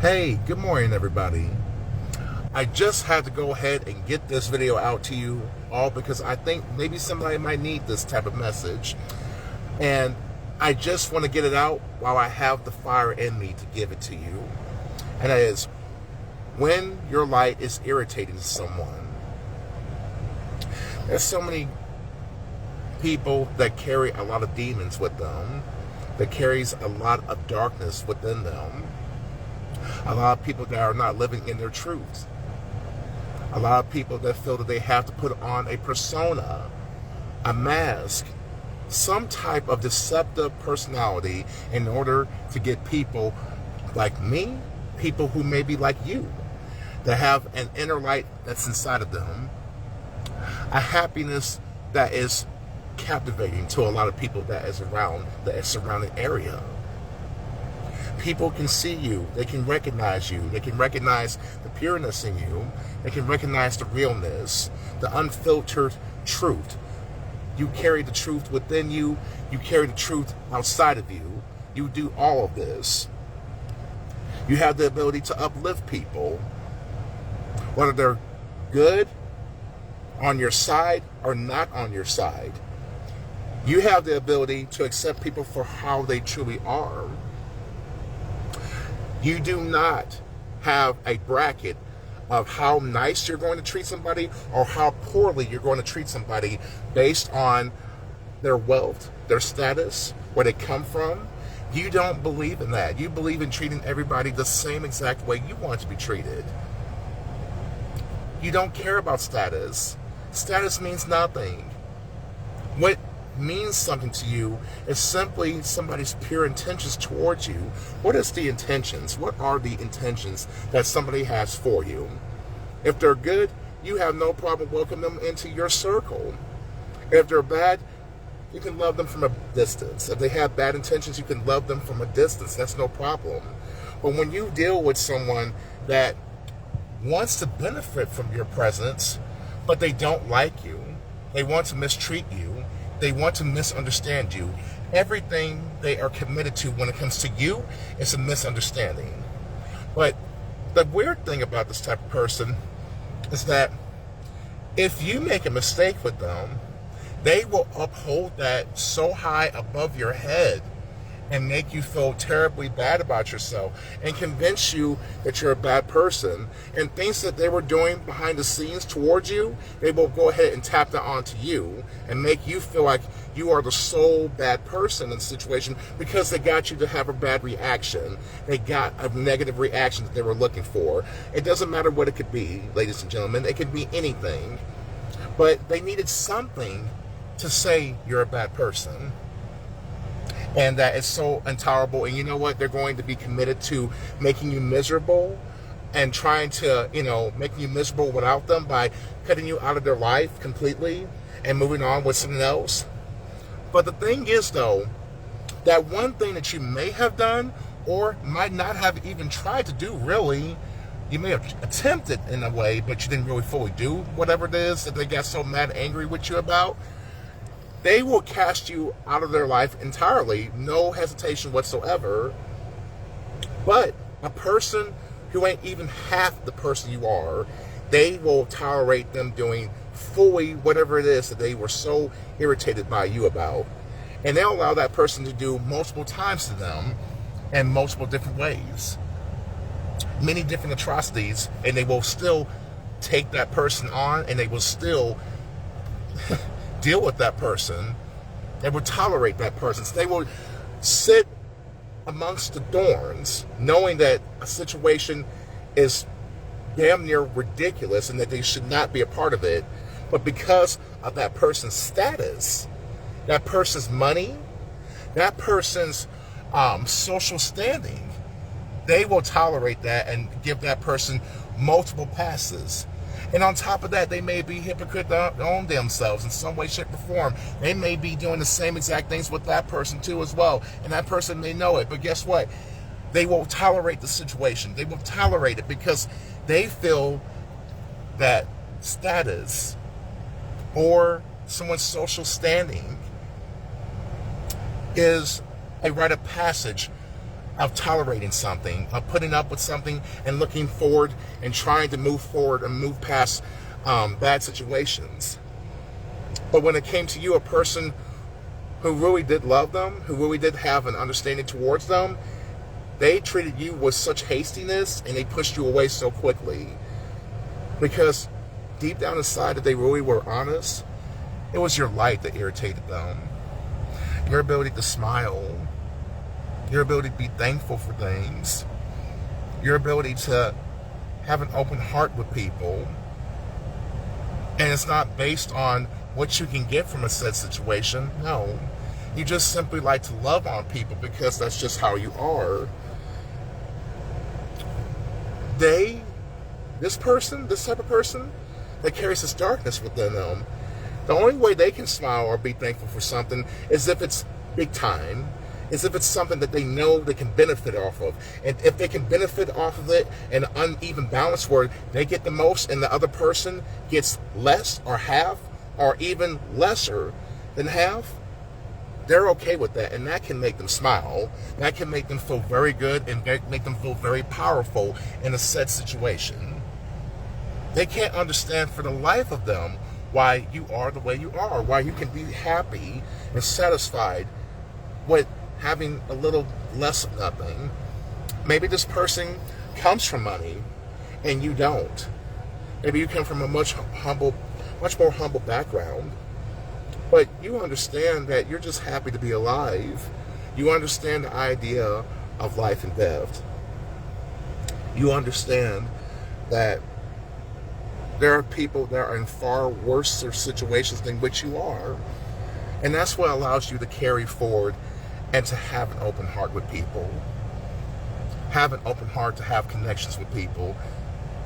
Hey, good morning, everybody. I just had to go ahead and get this video out to you all because I think maybe somebody might need this type of message. And I just want to get it out while I have the fire in me to give it to you. And that is, when your light is irritating to someone, there's so many people that carry a lot of demons with them, that carries a lot of darkness within them. A lot of people that are not living in their truth. A lot of people that feel that they have to put on a persona, a mask, some type of deceptive personality in order to get people like me, people who may be like you, that have an inner light that's inside of them, a happiness that is captivating to a lot of people that is around the surrounding area. People can see you, they can recognize you, they can recognize the pureness in you, they can recognize the realness, the unfiltered truth. You carry the truth within you, you carry the truth outside of you, you do all of this. You have the ability to uplift people, whether they're good, on your side, or not on your side. You have the ability to accept people for how they truly are. You do not have a bracket of how nice you're going to treat somebody or how poorly you're going to treat somebody based on their wealth, their status, where they come from. You don't believe in that. You believe in treating everybody the same exact way you want to be treated. You don't care about status. Status means nothing. What means something to you is simply somebody's pure intentions towards you. What is the intentions? What are the intentions that somebody has for you? If they're good, you have no problem welcoming them into your circle. If they're bad, you can love them from a distance. If they have bad intentions, you can love them from a distance. That's no problem. But when you deal with someone that wants to benefit from your presence, but they don't like you, they want to mistreat you, they want to misunderstand you. Everything they are committed to when it comes to you is a misunderstanding. But the weird thing about this type of person is that if you make a mistake with them, they will uphold that so high above your head and make you feel terribly bad about yourself and convince you that you're a bad person, and things that they were doing behind the scenes towards you, they will go ahead and tap that onto you and make you feel like you are the sole bad person in the situation because they got you to have a bad reaction. They got a negative reaction that they were looking for. It doesn't matter what it could be, ladies and gentlemen. It could be anything. But they needed something to say you're a bad person. And that is so intolerable. And you know what? They're going to be committed to making you miserable and trying to, making you miserable without them by cutting you out of their life completely and moving on with something else. But the thing is, though, that one thing that you may have done or might not have even tried to do, really, you may have attempted in a way, but you didn't really fully do whatever it is that they got so mad angry with you about. They will cast you out of their life entirely, no hesitation whatsoever. But a person who ain't even half the person you are, they will tolerate them doing fully whatever it is that they were so irritated by you about. And they'll allow that person to do multiple times to them in multiple different ways. Many different atrocities, and they will still take that person on, and they will still deal with that person. They will tolerate that person. So they will sit amongst the thorns knowing that a situation is damn near ridiculous and that they should not be a part of it. But because of that person's status, that person's money, that person's social standing, they will tolerate that and give that person multiple passes. And on top of that, they may be hypocrite on themselves in some way, shape, or form. They may be doing the same exact things with that person too as well. And that person may know it. But guess what? They will tolerate the situation. They will tolerate it because they feel that status or someone's social standing is a rite of passage of tolerating something, of putting up with something and looking forward and trying to move forward and move past bad situations. But when it came to you, a person who really did love them, who really did have an understanding towards them, they treated you with such hastiness and they pushed you away so quickly. Because deep down inside, if they really were honest, it was your light that irritated them. Your ability to smile, your ability to be thankful for things, your ability to have an open heart with people. And it's not based on what you can get from a said situation. No. You just simply like to love on people because that's just how you are. This type of person that carries this darkness within them, the only way they can smile or be thankful for something is if it's big time, is if it's something that they know they can benefit off of. And if they can benefit off of it in an uneven balance where they get the most and the other person gets less or half or even lesser than half, they're okay with that. And that can make them smile. That can make them feel very good and make them feel very powerful in a said situation. They can't understand for the life of them why you are the way you are, why you can be happy and satisfied with having a little less of nothing. Maybe this person comes from money and you don't. Maybe you come from a much more humble background, but you understand that you're just happy to be alive. You understand the idea of life and death. You understand that there are people that are in far worse situations than which you are. And that's what allows you to carry forward and to have an open heart with people. Have an open heart to have connections with people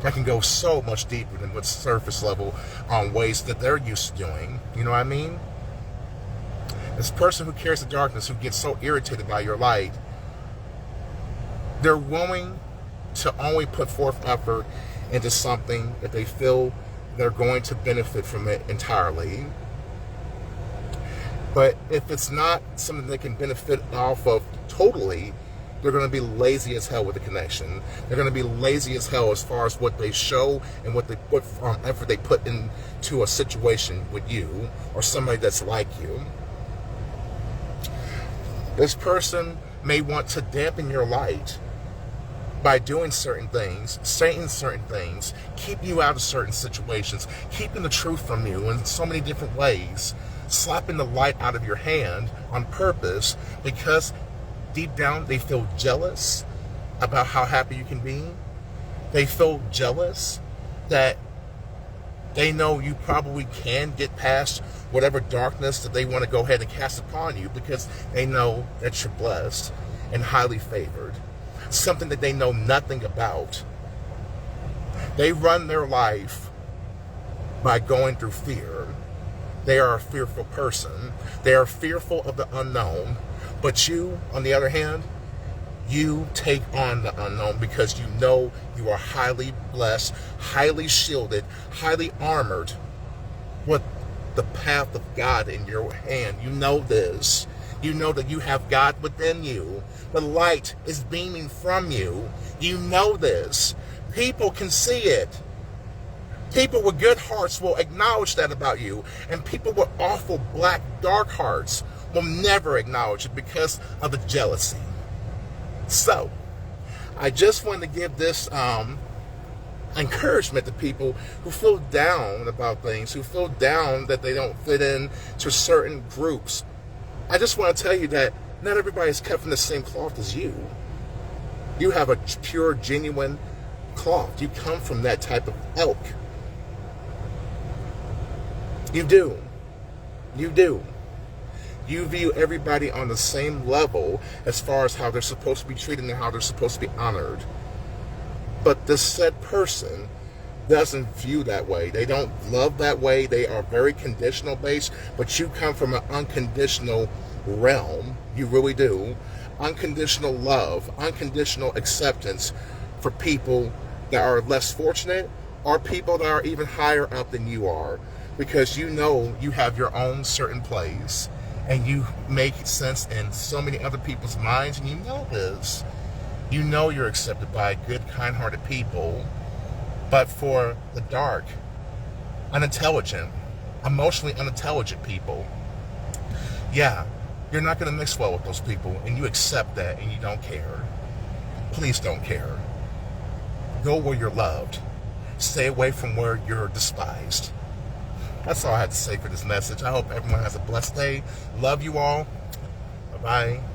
that can go so much deeper than what's surface level on ways that they're used to doing. You know what I mean? This person who carries the darkness, who gets so irritated by your light, they're willing to only put forth effort into something that they feel they're going to benefit from it entirely. But if it's not something they can benefit off of totally, they're going to be lazy as hell with the connection. They're going to be lazy as hell as far as what they show and what they put effort they put into a situation with you or somebody that's like you. This person may want to dampen your light by doing certain things, saying certain things, keeping you out of certain situations, keeping the truth from you in so many different ways, slapping the light out of your hand on purpose because deep down they feel jealous about how happy you can be. They feel jealous that they know you probably can get past whatever darkness that they want to go ahead and cast upon you because they know that you're blessed and highly favored. Something that they know nothing about. They run their life by going through fear. They are a fearful person. They are fearful of the unknown. But you, on the other hand, you take on the unknown because you know you are highly blessed, highly shielded, highly armored with the path of God in your hand. You know this. You know that you have God within you. The light is beaming from you. You know this. People can see it. People with good hearts will acknowledge that about you. And people with awful, black, dark hearts will never acknowledge it because of the jealousy. So, I just wanted to give this encouragement to people who feel down about things, who feel down that they don't fit in to certain groups. I just want to tell you that not everybody is cut from the same cloth as you. You have a pure, genuine cloth. You come from that type of ilk. You do. You do. You view everybody on the same level as far as how they're supposed to be treated and how they're supposed to be honored. But this said person doesn't view that way. They don't love that way. They are very conditional based, but you come from an unconditional realm. You really do. Unconditional love, unconditional acceptance for people that are less fortunate or people that are even higher up than you are, because you know you have your own certain place and you make sense in so many other people's minds, and you know this. You know you're accepted by good, kind-hearted people, but for the dark, unintelligent, emotionally unintelligent people, yeah, you're not going to mix well with those people, and you accept that, and you don't care. Please don't care. Go where you're loved. Stay away from where you're despised. That's all I had to say for this message. I hope everyone has a blessed day. Love you all. Bye-bye.